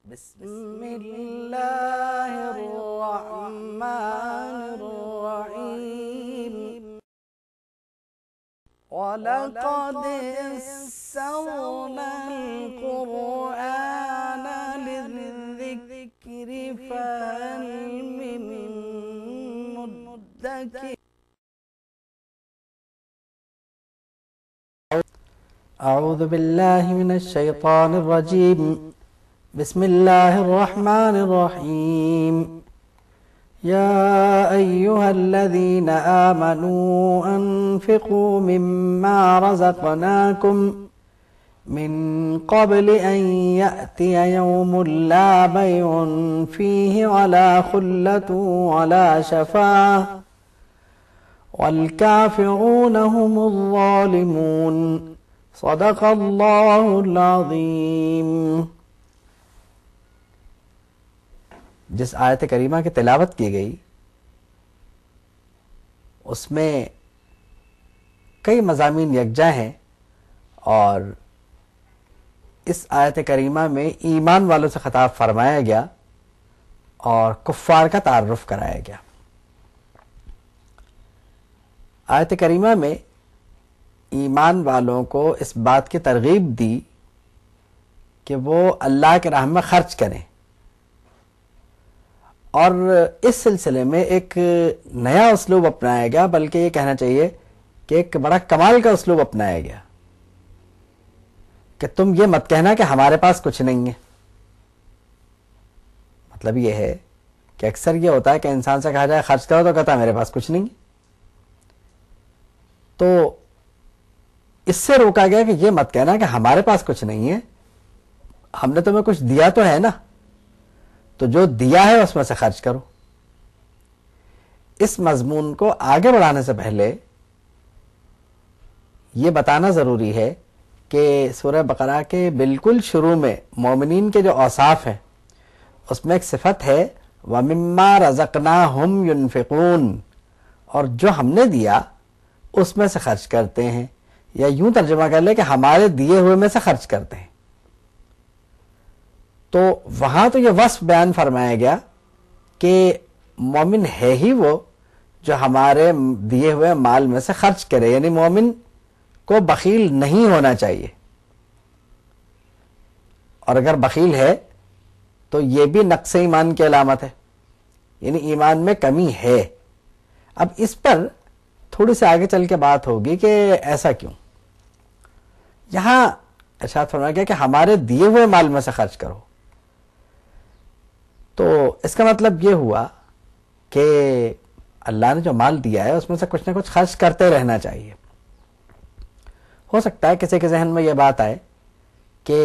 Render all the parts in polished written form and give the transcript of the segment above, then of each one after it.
بسم اللہ الرحمن الرحیم وَلَقَدْ يَسَّرْنَا الْقُرْآنَ لِلذِّكْرِ فَهَلْ مِن مُّدَّكِرٍ اعوذ باللہ من الشیطان الرجیم بسم اللہ الرحمن الرحیم یا ایہا الذین آمنوا انفقوا مما رزقناکم من قبل ان یأتی یوم لا بیع فیہ ولا خلة ولا شفاعة والکافرون هم الظالمون صدق اللہ العظیم۔ جس آیت کریمہ کی تلاوت کی گئی اس میں کئی مضامین یکجا ہیں، اور اس آیت کریمہ میں ایمان والوں سے خطاب فرمایا گیا اور کفار کا تعارف کرایا گیا۔ آیت کریمہ میں ایمان والوں کو اس بات کی ترغیب دی کہ وہ اللہ کے راہ میں خرچ کریں، اور اس سلسلے میں ایک نیا اسلوب اپنایا گیا، بلکہ یہ کہنا چاہیے کہ ایک بڑا کمال کا اسلوب اپنایا گیا کہ تم یہ مت کہنا کہ ہمارے پاس کچھ نہیں ہے۔ مطلب یہ ہے کہ اکثر یہ ہوتا ہے کہ انسان سے کہا جائے خرچ کرو تو کہتا ہے میرے پاس کچھ نہیں ہے، تو اس سے روکا گیا کہ یہ مت کہنا کہ ہمارے پاس کچھ نہیں ہے، ہم نے تمہیں کچھ دیا تو ہے نا، تو جو دیا ہے اس میں سے خرچ کرو۔ اس مضمون کو آگے بڑھانے سے پہلے یہ بتانا ضروری ہے کہ سورہ بقرہ کے بالکل شروع میں مومنین کے جو اوصاف ہیں اس میں ایک صفت ہے وَمِمَّا رَزَقْنَاهُمْ يُنْفِقُونَ، اور جو ہم نے دیا اس میں سے خرچ کرتے ہیں، یا یوں ترجمہ کر لے کہ ہمارے دیے ہوئے میں سے خرچ کرتے ہیں۔ تو وہاں تو یہ وصف بیان فرمایا گیا کہ مومن ہے ہی وہ جو ہمارے دیے ہوئے مال میں سے خرچ کرے، یعنی مومن کو بخیل نہیں ہونا چاہیے، اور اگر بخیل ہے تو یہ بھی نقص ایمان کی علامت ہے، یعنی ایمان میں کمی ہے۔ اب اس پر تھوڑی سی آگے چل کے بات ہوگی کہ ایسا کیوں۔ یہاں ارشاد فرمایا گیا کہ ہمارے دیے ہوئے مال میں سے خرچ کرو، تو اس کا مطلب یہ ہوا کہ اللہ نے جو مال دیا ہے اس میں سے کچھ نہ کچھ خرچ کرتے رہنا چاہیے۔ ہو سکتا ہے کسی کے ذہن میں یہ بات آئے کہ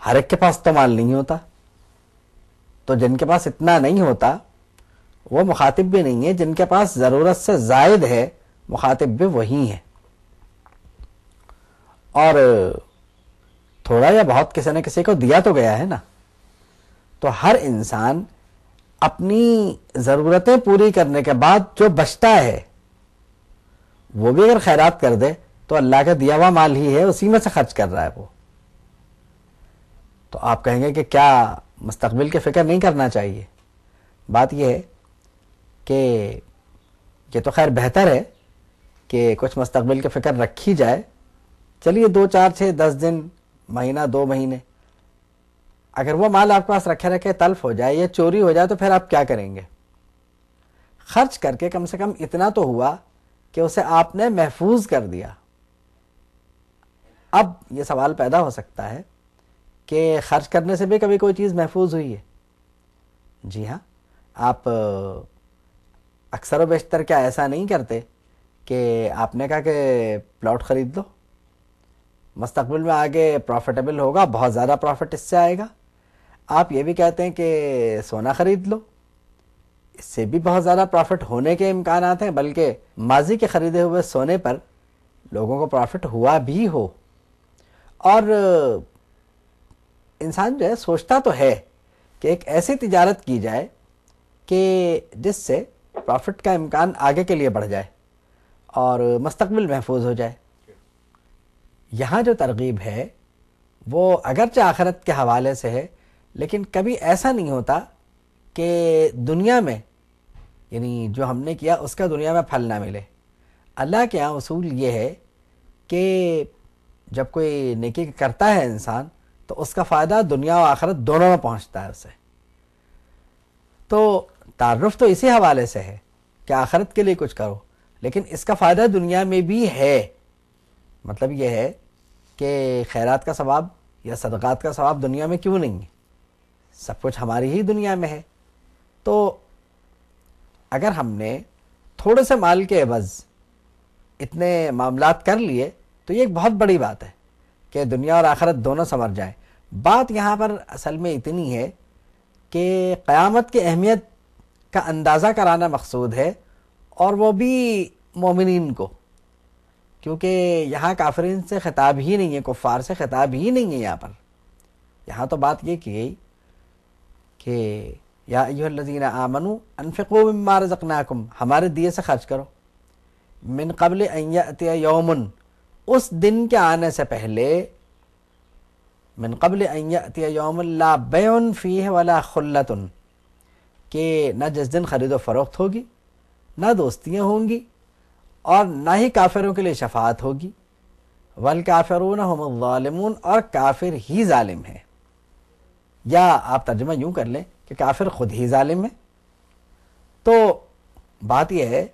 ہر ایک کے پاس تو مال نہیں ہوتا، تو جن کے پاس اتنا نہیں ہوتا وہ مخاطب بھی نہیں ہے، جن کے پاس ضرورت سے زائد ہے مخاطب بھی وہی ہیں، اور تھوڑا یا بہت کسی نہ کسی کو دیا تو گیا ہے نا، تو ہر انسان اپنی ضرورتیں پوری کرنے کے بعد جو بچتا ہے وہ بھی اگر خیرات کر دے تو اللہ کا دیا ہوا مال ہی ہے، اسی میں سے خرچ کر رہا ہے وہ۔ تو آپ کہیں گے کہ کیا مستقبل کی فکر نہیں کرنا چاہیے؟ بات یہ ہے کہ یہ تو خیر بہتر ہے کہ کچھ مستقبل کی فکر رکھی جائے، چلیے 2 4 6 10 دن، مہینہ 2 مہینے، اگر وہ مال آپ کے پاس رکھے رکھے تلف ہو جائے یا چوری ہو جائے تو پھر آپ کیا کریں گے؟ خرچ کر کے کم سے کم اتنا تو ہوا کہ اسے آپ نے محفوظ کر دیا۔ اب یہ سوال پیدا ہو سکتا ہے کہ خرچ کرنے سے بھی کبھی کوئی چیز محفوظ ہوئی ہے؟ جی ہاں، آپ اکثر و بیشتر کیا ایسا نہیں کرتے کہ آپ نے کہا کہ پلاٹ خرید لو، مستقبل میں آگے پروفیٹیبل ہوگا، بہت زیادہ پروفٹ اس سے آئے گا، آپ یہ بھی کہتے ہیں کہ سونا خرید لو، اس سے بھی بہت زیادہ پروفٹ ہونے کے امکانات ہیں، بلکہ ماضی کے خریدے ہوئے سونے پر لوگوں کو پروفٹ ہوا بھی ہو۔ اور انسان جو ہے سوچتا تو ہے کہ ایک ایسی تجارت کی جائے کہ جس سے پروفٹ کا امکان آگے کے لیے بڑھ جائے اور مستقبل محفوظ ہو جائے۔ یہاں جو ترغیب ہے وہ اگرچہ آخرت کے حوالے سے ہے، لیکن کبھی ایسا نہیں ہوتا کہ دنیا میں یعنی جو ہم نے کیا اس کا دنیا میں پھل نہ ملے. اللہ کے یہاں اصول یہ ہے کہ جب کوئی نیکی کرتا ہے انسان تو اس کا فائدہ دنیا و آخرت دونوں میں پہنچتا ہے اسے. تو تعارف تو اسی حوالے سے ہے کہ آخرت کے لیے کچھ کرو، لیکن اس کا فائدہ دنیا میں بھی ہے. مطلب یہ ہے کہ خیرات کا ثواب یا صدقات کا ثواب دنیا میں کیوں نہیں ہے؟ سب کچھ ہماری ہی دنیا میں ہے. تو اگر ہم نے تھوڑے سے مال کے عوض اتنے معاملات کر لیے تو یہ ایک بہت بڑی بات ہے کہ دنیا اور آخرت دونوں سنور جائیں. بات یہاں پر اصل میں اتنی ہے کہ قیامت کی اہمیت کا اندازہ کرانا مقصود ہے، اور وہ بھی مومنین کو، کیونکہ یہاں کافرین سے خطاب ہی نہیں ہے، کفار سے خطاب ہی نہیں ہے. یہاں پر یہاں تو بات یہ کی گئی کہ یا ایھا الذین آمنوا انفقوا مما رزقناکم، ہمارے دیے سے خرچ کرو، من قبل ان یأتی یوم، اس دن کے آنے سے پہلے، من قبل ان یأتی یوم لا بیع فیہ ولا خلۃ، کہ نہ جس دن خرید و فروخت ہوگی، نہ دوستیاں ہوں گی، اور نہ ہی کافروں کے لیے شفاعت ہوگی. والکافرون هم الظالمون، اور کافر ہی ظالم ہے. یا آپ ترجمہ یوں کر لیں کہ کافر خود ہی ظالم ہے. تو بات یہ ہے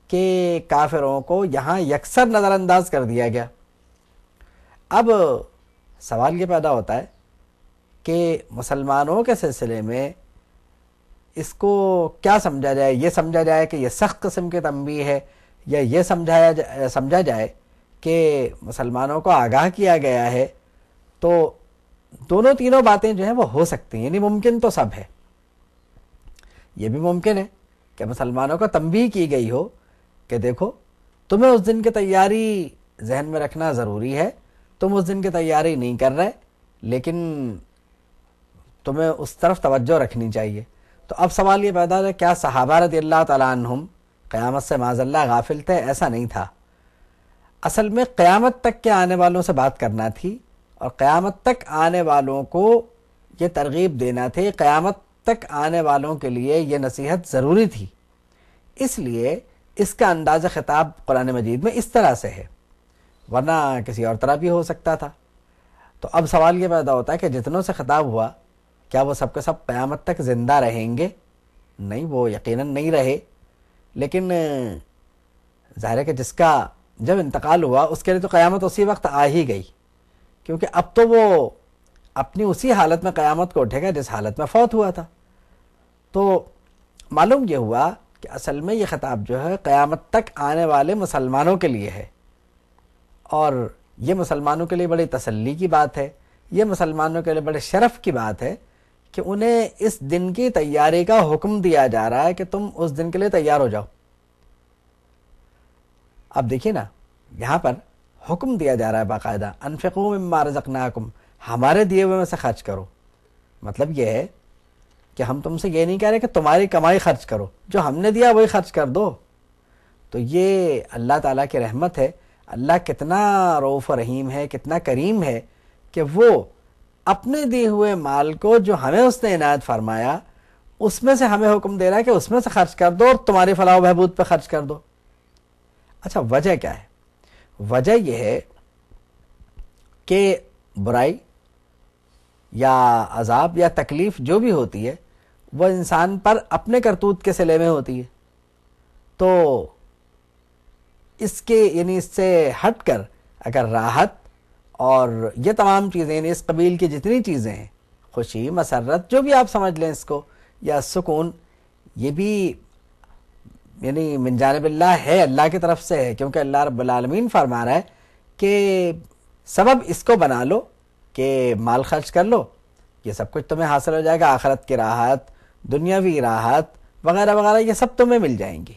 کہ کافروں کو یہاں یکسر نظر انداز کر دیا گیا. اب سوال یہ پیدا ہوتا ہے کہ مسلمانوں کے سلسلے میں اس کو کیا سمجھا جائے؟ یہ سمجھا جائے کہ یہ سخت قسم کی تنبیہ ہے، یا یہ سمجھا جائے کہ مسلمانوں کو آگاہ کیا گیا ہے؟ تو دونوں تینوں باتیں جو ہیں وہ ہو سکتی ہیں، یعنی ممکن تو سب ہے. یہ بھی ممکن ہے کہ مسلمانوں کو تنبیہ کی گئی ہو کہ دیکھو تمہیں اس دن کی تیاری ذہن میں رکھنا ضروری ہے، تم اس دن کی تیاری نہیں کر رہے، لیکن تمہیں اس طرف توجہ رکھنی چاہیے. تو اب سوال یہ پیدا ہے، کیا صحابہ رضی اللہ تعالیٰ عنہم قیامت سے معاذ اللہ غافل تھے؟ ایسا نہیں تھا. اصل میں قیامت تک کے آنے والوں سے بات کرنا تھی، اور قیامت تک آنے والوں کو یہ ترغیب دینا تھی، قیامت تک آنے والوں کے لیے یہ نصیحت ضروری تھی. اس لیے اس کا انداز خطاب قرآن مجید میں اس طرح سے ہے، ورنہ کسی اور طرح بھی ہو سکتا تھا. تو اب سوال یہ پیدا ہوتا ہے کہ جتنوں سے خطاب ہوا کیا وہ سب کے سب قیامت تک زندہ رہیں گے؟ نہیں، وہ یقیناً نہیں رہے. لیکن ظاہر ہے کہ جس کا جب انتقال ہوا اس کے لیے تو قیامت اسی وقت آ ہی گئی، کیونکہ اب تو وہ اپنی اسی حالت میں قیامت کو اٹھے گا جس حالت میں فوت ہوا تھا. تو معلوم یہ ہوا کہ اصل میں یہ خطاب جو ہے قیامت تک آنے والے مسلمانوں کے لیے ہے، اور یہ مسلمانوں کے لیے بڑی تسلی کی بات ہے، یہ مسلمانوں کے لیے بڑے شرف کی بات ہے کہ انہیں اس دن کی تیاری کا حکم دیا جا رہا ہے کہ تم اس دن کے لیے تیار ہو جاؤ. اب دیکھیے نا، یہاں پر حکم دیا جا رہا ہے باقاعدہ، انفقوا مما رزقناکم، ہمارے دیے ہوئے میں سے خرچ کرو. مطلب یہ ہے کہ ہم تم سے یہ نہیں کہہ رہے کہ تمہاری کمائی خرچ کرو، جو ہم نے دیا وہی خرچ کر دو. تو یہ اللہ تعالیٰ کی رحمت ہے. اللہ کتنا رؤوف و رحیم ہے، کتنا کریم ہے کہ وہ اپنے دیے ہوئے مال کو جو ہمیں اس نے عنایت فرمایا اس میں سے ہمیں حکم دے رہا ہے کہ اس میں سے خرچ کر دو اور تمہاری فلاح و بہبود پہ خرچ کر دو. اچھا، وجہ کیا ہے؟ وجہ یہ ہے کہ برائی یا عذاب یا تکلیف جو بھی ہوتی ہے وہ انسان پر اپنے کرتوت کے صلے میں ہوتی ہے. تو اس کے یعنی اس سے ہٹ کر اگر راحت اور یہ تمام چیزیں، یعنی اس قبیل کی جتنی چیزیں ہیں، خوشی، مسرت، جو بھی آپ سمجھ لیں اس کو، یا سکون، یہ بھی یعنی من جانب اللہ ہے، اللہ کی طرف سے ہے، کیونکہ اللہ رب العالمین فرما رہا ہے کہ سبب اس کو بنا لو کہ مال خرچ کر لو، یہ سب کچھ تمہیں حاصل ہو جائے گا، آخرت کی راحت، دنیاوی راحت وغیرہ وغیرہ، یہ سب تمہیں مل جائیں گی.